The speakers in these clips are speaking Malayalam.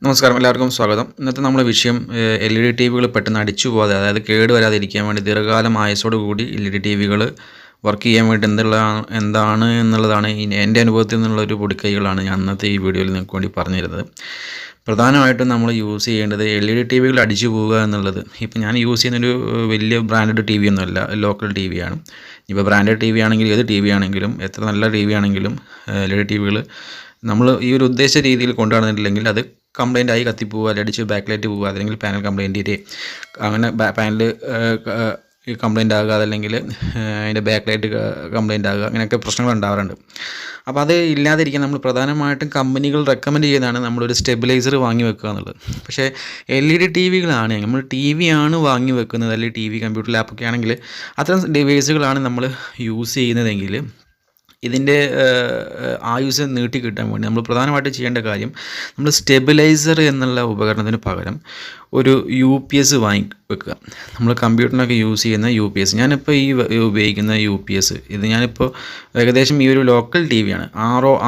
നമസ്കാരം, എല്ലാവർക്കും സ്വാഗതം. ഇന്നത്തെ നമ്മുടെ വിഷയം LED ടി വികൾ പെട്ടെന്ന് അടിച്ചു പോകാതെ, അതായത് കേട് വരാതിരിക്കാൻ വേണ്ടി ദീർഘകാലം ആയുസ്സോടുകൂടി LED ടി വികൾ വർക്ക് ചെയ്യാൻ വേണ്ടി എന്താണ് എന്നുള്ളതാണ് എൻ്റെ അനുഭവത്തിൽ നിന്നുള്ളൊരു പൊടിക്കൈകളാണ് ഞാൻ ഇന്നത്തെ ഈ വീഡിയോയിൽ നിങ്ങൾക്ക് വേണ്ടി പറഞ്ഞു തരുന്നത്. പ്രധാനമായിട്ടും നമ്മൾ യൂസ് ചെയ്യേണ്ടത് LED ടി വികൾ അടിച്ചു പോവുക എന്നുള്ളത്. ഇപ്പം ഞാൻ യൂസ് ചെയ്യുന്നൊരു വലിയ ബ്രാൻഡഡ് ടി വി ഒന്നുമല്ല, ലോക്കൽ ടി വിയാണ്. ഇപ്പോൾ ബ്രാൻഡഡ് ടി വി ആണെങ്കിലും ഏത് ടി വി ആണെങ്കിലും എത്ര നല്ല ടി വി ആണെങ്കിലും LED ടി വികൾ നമ്മൾ ഈ ഒരു ഉദ്ദേശ രീതിയിൽ കൊണ്ടുവന്നിട്ടില്ലെങ്കിൽ അത് കംപ്ലൈൻ്റ് ആയി കത്തിപ്പോവുക, അല്ലെങ്കിൽ അടിച്ച് ബാക്ക് ലൈറ്റ് പോവുക, അല്ലെങ്കിൽ പാനൽ കംപ്ലൈൻറ്റ് അങ്ങനെ പാനൽ കംപ്ലൈൻ്റ് ആകുക, അതല്ലെങ്കിൽ അതിൻ്റെ ബാക്ക് ലൈറ്റ് കംപ്ലൈൻ്റ് ആകുക, അങ്ങനെയൊക്കെ പ്രശ്നങ്ങൾ ഉണ്ടാവാറുണ്ട്. അപ്പോൾ അത് ഇല്ലാതിരിക്കാൻ നമ്മൾ പ്രധാനമായിട്ടും കമ്പനികൾ റെക്കമെൻഡ് ചെയ്യുന്നതാണ് നമ്മളൊരു സ്റ്റെബിലൈസർ വാങ്ങി വെക്കുക എന്നുള്ളത്. പക്ഷേ LED ടി വികളാണ്, നമ്മൾ ടി വി ആണ് വാങ്ങി വെക്കുന്നത്, അല്ലെങ്കിൽ ടി വി കമ്പ്യൂട്ടർ ലാപ്പൊക്കെ ആണെങ്കിൽ അത്തരം ഡിവൈസുകളാണ് നമ്മൾ യൂസ് ചെയ്യുന്നതെങ്കിൽ ഇതിൻ്റെ ആയുസ് നീട്ടി കിട്ടാൻ വേണ്ടി നമ്മൾ പ്രധാനമായിട്ട് ചെയ്യേണ്ട കാര്യം, നമ്മൾ സ്റ്റെബിലൈസർ എന്നുള്ള ഉപകരണത്തിന് പകരം ഒരു UPS വാങ്ങി വെക്കുക. നമ്മൾ കമ്പ്യൂട്ടറിനൊക്കെ യൂസ് ചെയ്യുന്ന UPS, ഞാനിപ്പോൾ ഈ ഉപയോഗിക്കുന്ന UPS ഇത് ഞാനിപ്പോൾ ഏകദേശം ഈ ഒരു ലോക്കൽ ടി വിയാണ്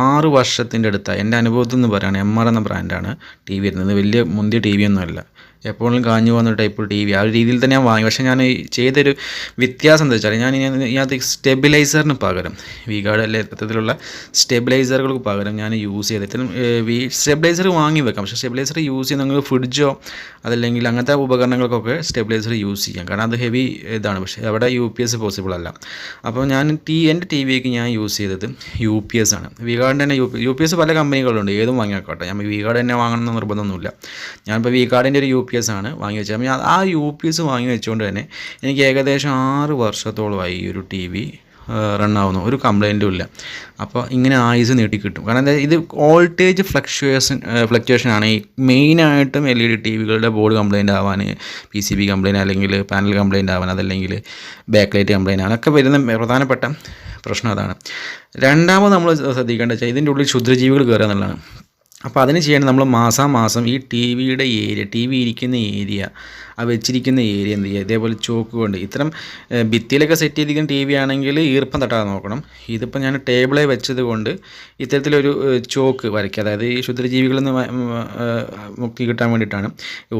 6 വർഷത്തിൻ്റെ അടുത്തായി. എൻ്റെ അനുഭവത്തിൽ നിന്ന് പറയുകയാണ്, MR എന്ന ബ്രാൻഡാണ് ടി വി വരുന്നത്. വലിയ മുന്തിയ ടി വി ഒന്നുമല്ല, എപ്പോഴും കാഞ്ഞു പോകുന്ന ടൈപ്പ് ടി വി. ആ ഒരു രീതിയിൽ തന്നെ ഞാൻ വാങ്ങി. പക്ഷേ ഞാൻ ചെയ്തൊരു വ്യത്യാസം എന്താ വെച്ചാൽ, ഞാൻ ഇതിനകത്ത് സ്റ്റെബിലൈസറിന് പകരം V-Guard അല്ലെ ഇത്തരത്തിലുള്ള സ്റ്റെബിലൈസറുകൾക്ക് പകരം ഞാൻ യൂസ് ചെയ്ത് ഇത്തരം സ്റ്റെബിലൈസർ വാങ്ങി വെക്കാം. പക്ഷേ സ്റ്റെബിലൈസർ യൂസ് ചെയ്യുന്ന നിങ്ങൾ ഫ്രിഡ്ജോ അതല്ലെങ്കിൽ അങ്ങനത്തെ ഉപകരണങ്ങൾക്കൊക്കെ സ്റ്റെബിലൈസർ യൂസ് ചെയ്യാം, കാരണം അത് ഹെവി ഇതാണ്. പക്ഷേ അവിടെ UPS പോസിബിൾ അല്ല. അപ്പോൾ ഞാൻ എൻ്റെ ടി വിക്ക് ഞാൻ യൂസ് ചെയ്തത് UPS ആണ്. V-Guard തന്നെ UPS പല കമ്പനികളുണ്ട്, ഏതും വാങ്ങിയാക്കോട്ടെ. ഞാൻ V-Guard തന്നെ വാങ്ങണമെന്ന് നിർബന്ധമൊന്നുമില്ല. ഞാനിപ്പോൾ V-Guardൻ്റെ ഒരു UPS ആണ് വാങ്ങി വെച്ചത്. അപ്പോൾ ആ UPS വാങ്ങി വെച്ചുകൊണ്ട് തന്നെ എനിക്ക് ഏകദേശം 6 വർഷത്തോളമായി ഈ ഒരു ടി വി റണ്ണാവുന്നു, ഒരു കംപ്ലൈൻറ്റും ഇല്ല. അപ്പോൾ ഇങ്ങനെ ആയുസ് നീട്ടി കിട്ടും. കാരണം എന്താ, ഇത് വോൾട്ടേജ് ഫ്ലക്ച്വേഷനാണ് ഈ മെയിനായിട്ടും LED ടി വികളുടെ ബോർഡ് കംപ്ലൈൻറ്റ് ആവാൻ, PCB കംപ്ലൈൻറ്റ്, അല്ലെങ്കിൽ പാനൽ കംപ്ലൈൻറ്റ് ആവാൻ, അതല്ലെങ്കിൽ ബാക്ക് ലൈറ്റ് കംപ്ലൈൻറ്റ് ആവാനൊക്കെ വരുന്ന പ്രധാനപ്പെട്ട പ്രശ്നം അതാണ്. രണ്ടാമത് നമ്മൾ ശ്രദ്ധിക്കേണ്ടത് വെച്ചാൽ ഇതിൻ്റെ ഉള്ളിൽ ക്ഷുദ്രജീവികൾ കയറുക എന്നുള്ളതാണ്. അപ്പോൾ അതിന് ചെയ്യേണ്ടത്, നമ്മൾ മാസം ഈ ടി വിയുടെ ഏരിയ, ടി വി ഇരിക്കുന്ന ഏരിയ, ആ വെച്ചിരിക്കുന്ന ഏരിയ എന്ത് ചെയ്യുക, ഇതേപോലെ ചോക്ക് കൊണ്ട് ഇത്തരം ഭിത്തിയിലൊക്കെ സെറ്റ് ചെയ്തിരിക്കുന്ന ടി വി ആണെങ്കിൽ ഈർപ്പം തട്ടാതെ നോക്കണം. ഇതിപ്പോൾ ഞാൻ ടേബിളെ വെച്ചത് കൊണ്ട് ഇത്തരത്തിലൊരു ചോക്ക് വരയ്ക്കുക, അതായത് ഈ ക്ഷുദ്രജീവികളിൽ നിന്ന് മുക്തി കിട്ടാൻ വേണ്ടിയിട്ടാണ്.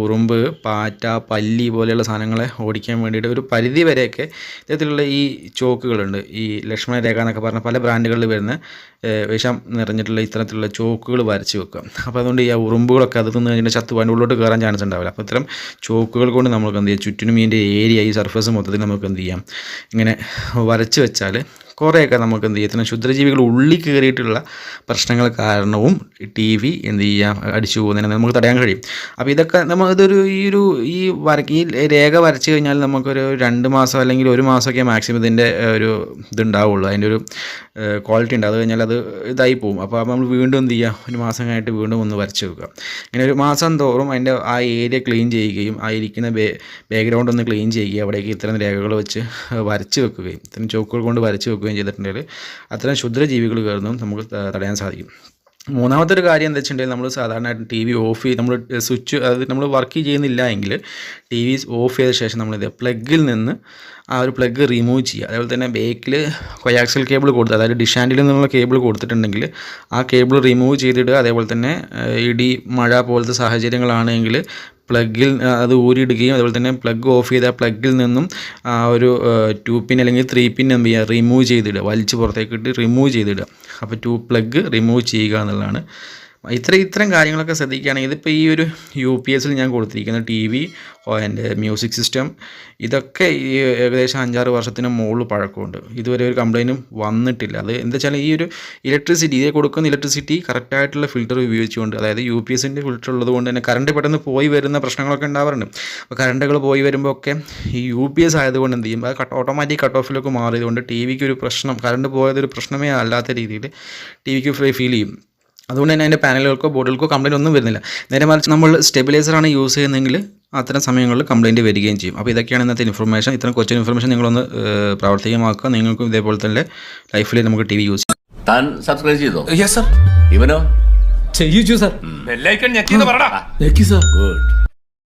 ഉറുമ്പ്, പാറ്റ, പല്ലി പോലെയുള്ള സാധനങ്ങളെ ഓടിക്കാൻ വേണ്ടിയിട്ട് ഒരു പരിധി വരെയൊക്കെ ഇത്തരത്തിലുള്ള ഈ ചോക്കുകളുണ്ട്. ഈ ലക്ഷ്മണ രേഖ എന്നൊക്കെ പറഞ്ഞ പല ബ്രാൻഡുകളിൽ വരുന്ന വിഷം നിറഞ്ഞിട്ടുള്ള ഇത്തരത്തിലുള്ള ചോക്കുകൾ വരച്ച് വെക്കുക. അപ്പോൾ അതുകൊണ്ട് ഈ ഉറുമ്പുകളൊക്കെ അത് തിന്ന് കഴിഞ്ഞാൽ ചത്ത് അതിൻ്റെ ഉള്ളിലോട്ട് കയറാൻ ചാൻസ് ഉണ്ടാവില്ല. അപ്പോൾ ഇത്തരം ചോക്കുകൾ കൊണ്ട് നമുക്ക് എന്ത് ചെയ്യാം, ചുറ്റിനും ഇതിൻ്റെ ഏരിയ, ഈ സർഫസ് മൊത്തത്തിൽ നമുക്ക് എന്ത് ചെയ്യാം, ഇങ്ങനെ വരച്ച് വെച്ചാൽ കുറേയൊക്കെ നമുക്ക് എന്ത് ചെയ്യും, ക്ഷുദ്രജീവികൾ ഉള്ളിൽ കയറിയിട്ടുള്ള പ്രശ്നങ്ങൾ കാരണവും ടി വി എന്ത് ചെയ്യാം, അടിച്ചു പോകുന്നതിന് നമുക്ക് തടയാൻ കഴിയും. അപ്പോൾ ഇതൊക്കെ നമുക്കിതൊരു ഈ രേഖ വരച്ച് കഴിഞ്ഞാൽ നമുക്കൊരു 2 മാസം അല്ലെങ്കിൽ 1 മാസമൊക്കെ മാക്സിമം ഇതിൻ്റെ ഒരു ഇതുണ്ടാവുള്ളൂ, അതിൻ്റെ ഒരു ക്വാളിറ്റി ഉണ്ട്. അത് കഴിഞ്ഞാൽ അത് ഇതായി പോകും. അപ്പോൾ നമ്മൾ വീണ്ടും എന്ത് ചെയ്യുക, 1 മാസം കഴിഞ്ഞിട്ട് വീണ്ടും ഒന്ന് വരച്ച് വെക്കുക. ഇങ്ങനെ 1 മാസം തോറും അതിൻ്റെ ആ ഏരിയ ക്ലീൻ ചെയ്യുകയും ആ ഇരിക്കുന്ന ബാക്ക്ഗ്രൗണ്ട് ഒന്ന് ക്ലീൻ ചെയ്യുകയും അവിടേക്ക് ഇത്തരം രേഖകൾ വെച്ച് വരച്ച് വെക്കുകയും ഇത്തരം ചോക്കുകൾ കൊണ്ട് വരച്ച് വെക്കുകയും ചെയ്തിട്ടുണ്ടെങ്കിൽ അത്തരം ക്ഷുദ്രജീവികൾ കയറുന്നതും നമുക്ക് തടയാൻ സാധിക്കും. മൂന്നാമത്തെ ഒരു കാര്യം എന്താ വെച്ചിട്ടുണ്ടെങ്കിൽ, നമ്മൾ സാധാരണയായിട്ട് ടി വി ഓഫ് ചെയ്ത് നമ്മൾ സ്വിച്ച് അത് നമ്മൾ വർക്ക് ചെയ്യുന്നില്ല എങ്കിൽ ടി വി ഓഫ് ചെയ്ത ശേഷം നമ്മളിത് പ്ലഗിൽ നിന്ന് ആ ഒരു പ്ലഗ് റിമൂവ് ചെയ്യുക. അതേപോലെ തന്നെ ബേക്കിൽ കൊയാക്സൽ കേബിൾ കൊടുത്ത്, അതായത് ഡിഷ് ഹാൻഡിൽ നിന്നുള്ള കേബിൾ കൊടുത്തിട്ടുണ്ടെങ്കിൽ ആ കേബിൾ റിമൂവ് ചെയ്തിടുക. അതേപോലെ തന്നെ ഇടി, മഴ പോലത്തെ സാഹചര്യങ്ങളാണെങ്കിൽ പ്ലഗിൽ അത് ഊരിയിടുകയും, അതുപോലെ തന്നെ പ്ലഗ് ഓഫ് ചെയ്ത പ്ലഗിൽ നിന്നും ആ ഒരു 2 പിൻ അല്ലെങ്കിൽ 3 പിൻ എന്ത് ചെയ്യുക, റിമൂവ് ചെയ്തിടുക, വലിച്ച് പുറത്തേക്ക് ഇട്ട് റിമൂവ് ചെയ്തിടുക. അപ്പോൾ പ്ലഗ് റിമൂവ് ചെയ്യുക എന്നുള്ളതാണ്. ഇത്തരം കാര്യങ്ങളൊക്കെ ശ്രദ്ധിക്കുകയാണെങ്കിൽ, ഇതിപ്പോൾ ഈ ഒരു UPS ഞാൻ കൊടുത്തിരിക്കുന്ന ടി വി, എൻ്റെ മ്യൂസിക് സിസ്റ്റം, ഇതൊക്കെ ഈ ഏകദേശം 5-6 വർഷത്തിന് മുകളിൽ പഴക്കമുണ്ട്. ഇതുവരെ ഒരു കംപ്ലൈൻറ്റും വന്നിട്ടില്ല. അത് എന്താ വെച്ചാൽ ഈ ഒരു ഇലക്ട്രിസിറ്റി, ഇതിൽ കൊടുക്കുന്ന ഇലക്ട്രിസിറ്റി കറക്റ്റായിട്ടുള്ള ഫിൽറ്റർ ഉപയോഗിച്ചുകൊണ്ട്, അതായത് UPSൻ്റെ ഫിൽറ്റർ ഉള്ളത് കൊണ്ട് തന്നെ കറണ്ട് പെട്ടെന്ന് പോയി വരുന്ന പ്രശ്നങ്ങളൊക്കെ ഉണ്ടാവാറുണ്ട്. അപ്പോൾ കറണ്ടുകൾ പോയി വരുമ്പോൾ ഒക്കെ ഈ UPS ആയതുകൊണ്ട് എന്ത് ചെയ്യും, അത് ഓട്ടോമാറ്റിക് കട്ട് ഓഫിലേക്ക് മാറിയതുകൊണ്ട് ടി വിക്ക് ഒരു പ്രശ്നം, കറണ്ട് പോയതൊരു പ്രശ്നമേ അല്ലാത്ത രീതിയിൽ ടി വിക്ക് ഫീൽ ചെയ്യും. അതുകൊണ്ട് തന്നെ അതിൻ്റെ പാനലുകൾക്കോ ബോർഡുകൾക്കോ കംപ്ലൈൻറ്റ് ഒന്നും വരുന്നില്ല. നേരെ മറിച്ച് നമ്മൾ സ്റ്റെബിലൈസറാണ് യൂസ് ചെയ്യുന്നതെങ്കിൽ അത്തരം സമയങ്ങളിൽ കംപ്ലൈൻറ്റ് വരികയും ചെയ്യും. അപ്പോൾ ഇതൊക്കെയാണ് ഇന്നത്തെ ഇൻഫർമേഷൻ. ഇത്തരം കൊച്ചു ഇൻഫർമേഷൻ നിങ്ങളൊന്ന് പ്രാവർത്തികമാക്കുക. നിങ്ങൾക്കും ഇതേപോലെ തന്നെ ലൈഫിൽ നമുക്ക് ടി വി യൂസ് ചെയ്യാം. താൻ സബ്സ്ക്രൈബ് ചെയ്തോ? Yes sir. ഇവനോ? ചെയ്യിച്ചു സർ. ബെല്ലൈക്കൺ ഞെക്കിന്ന് പറടാ. ഞെക്കി സർ. ഗുഡ്.